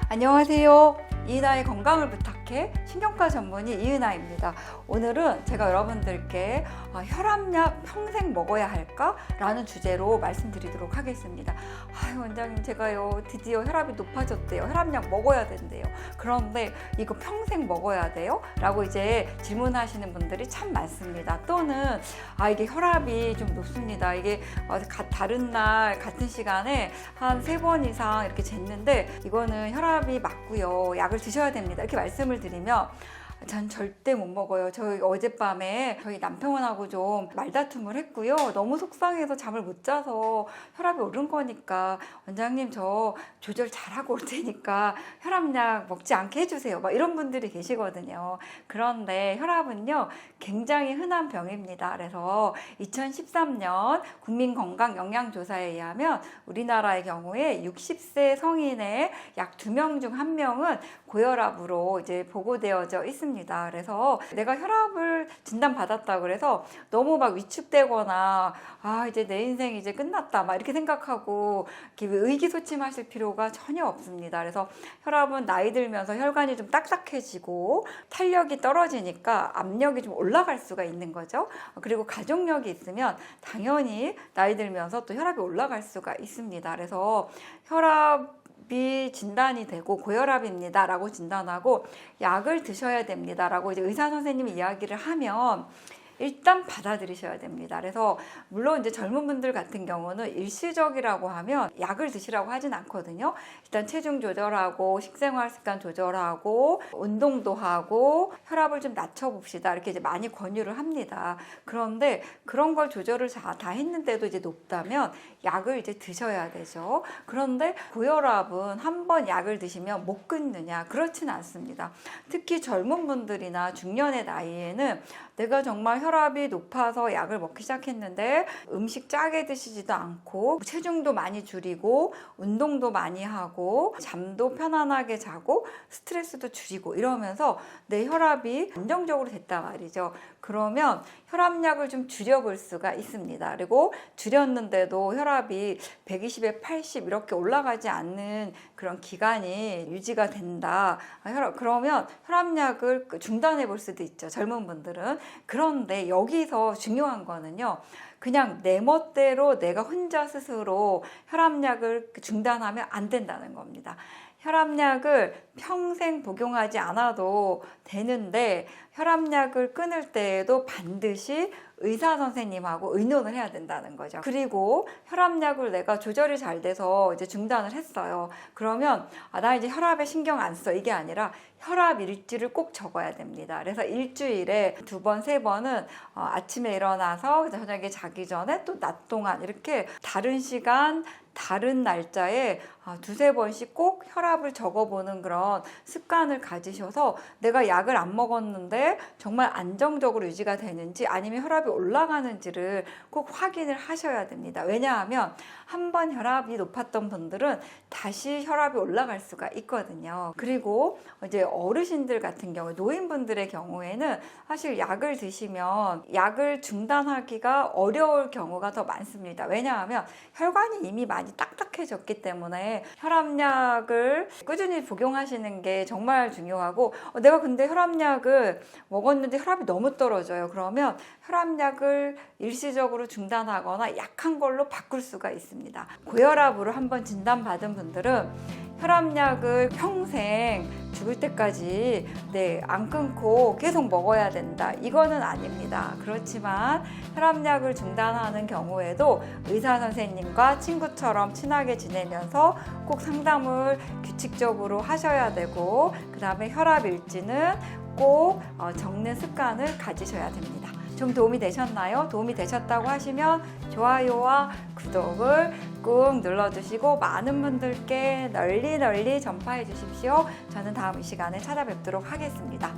안녕하세요. 이은아의 건강을 부탁해 신경과 전문의 이은아입니다. 오늘은 제가 여러분들께 혈압약 평생 먹어야 할까? 라는 주제로 말씀드리도록 하겠습니다. 원장님 제가요 드디어 혈압이 높아졌대요. 혈압약 먹어야 된대요. 그런데 이거 평생 먹어야 돼요? 라고 이제 질문하시는 분들이 참 많습니다. 또는 이게 혈압이 좀 높습니다. 이게 다른 날 같은 시간에 한 3번 이상 이렇게 쟀는데 이거는 혈압이 맞고요. 약을 드셔야 됩니다. 이렇게 말씀을 드리면 전 절대 못 먹어요. 저희 어젯밤에 저희 남편하고 좀 말다툼을 했고요. 너무 속상해서 잠을 못 자서 혈압이 오른 거니까 원장님 저 조절 잘하고 올 테니까 혈압약 먹지 않게 해주세요. 막 이런 분들이 계시거든요. 그런데 혈압은요 굉장히 흔한 병입니다. 그래서 2013년 국민건강영양조사에 의하면 우리나라의 경우에 60세 성인의 약 2명 중 1명은 고혈압으로 이제 보고되어져 있습니다. 그래서 내가 혈압을 진단받았다 그래서 너무 막 위축되거나 이제 내 인생 이제 끝났다 막 이렇게 생각하고 이렇게 의기소침하실 필요가 전혀 없습니다. 그래서 혈압은 나이 들면서 혈관이 좀 딱딱해지고 탄력이 떨어지니까 압력이 좀 올라갈 수가 있는 거죠. 그리고 가족력이 있으면 당연히 나이 들면서 또 혈압이 올라갈 수가 있습니다. 그래서 혈압이 진단이 되고 고혈압입니다 라고 진단하고 약을 드셔야 됩니다 라고 이제 의사 선생님이 이야기를 하면 일단 받아들이셔야 됩니다. 그래서 물론 이제 젊은 분들 같은 경우는 일시적이라고 하면 약을 드시라고 하진 않거든요. 일단 체중 조절하고 식생활 습관 조절하고 운동도 하고 혈압을 좀 낮춰봅시다 이렇게 이제 많이 권유를 합니다. 그런데 그런 걸 조절을 다 했는데도 이제 높다면 약을 이제 드셔야 되죠. 그런데 고혈압은 한 번 약을 드시면 못 끊느냐? 그렇진 않습니다. 특히 젊은 분들이나 중년의 나이에는 내가 정말 혈압이 높아서 약을 먹기 시작했는데 음식 짜게 드시지도 않고 체중도 많이 줄이고 운동도 많이 하고 잠도 편안하게 자고 스트레스도 줄이고 이러면서 내 혈압이 안정적으로 됐단 말이죠. 그러면 혈압약을 좀 줄여볼 수가 있습니다. 그리고 줄였는데도 혈압이 120에 80 이렇게 올라가지 않는 그런 기간이 유지가 된다. 그러면 혈압약을 중단해 볼 수도 있죠. 젊은 분들은. 그런데 여기서 중요한 거는요. 그냥 내 멋대로 내가 혼자 스스로 혈압약을 중단하면 안 된다는 겁니다. 혈압약을 평생 복용하지 않아도 되는데 혈압약을 끊을 때에도 반드시 의사 선생님하고 의논을 해야 된다는 거죠. 그리고 혈압약을 내가 조절이 잘 돼서 이제 중단을 했어요. 그러면 나 이제 혈압에 신경 안 써 이게 아니라 혈압 일지를 꼭 적어야 됩니다. 그래서 일주일에 2번, 3번은 아침에 일어나서 저녁에 자기 전에 또 낮 동안 이렇게 다른 시간 다른 날짜에 2-3번씩 꼭 혈압을 적어보는 그런 습관을 가지셔서 내가 약을 안 먹었는데 정말 안정적으로 유지가 되는지 아니면 혈압이 올라가는지를 꼭 확인을 하셔야 됩니다. 왜냐하면 한번 혈압이 높았던 분들은 다시 혈압이 올라갈 수가 있거든요. 그리고 이제 어르신들 같은 경우, 노인분들의 경우에는 사실 약을 드시면 약을 중단하기가 어려울 경우가 더 많습니다. 왜냐하면 혈관이 이미 많이 딱딱해졌기 때문에 혈압약을 꾸준히 복용하시는 게 정말 중요하고 내가 근데 혈압약을 먹었는데 혈압이 너무 떨어져요. 그러면 혈압약을 일시적으로 중단하거나 약한 걸로 바꿀 수가 있습니다. 고혈압으로 한번 진단받은 분들은 혈압약을 평생 죽을 때까지 안 끊고 계속 먹어야 된다. 이거는 아닙니다. 그렇지만 혈압약을 중단하는 경우에도 의사 선생님과 친구처럼 친하게 지내면서 꼭 상담을 규칙적으로 하셔야 되고 그 다음에 혈압 일지는 꼭 적는 습관을 가지셔야 됩니다. 좀 도움이 되셨나요? 도움이 되셨다고 하시면 좋아요와 구독을 꾹 눌러주시고 많은 분들께 널리 전파해 주십시오. 저는 다음 이 시간에 찾아뵙도록 하겠습니다.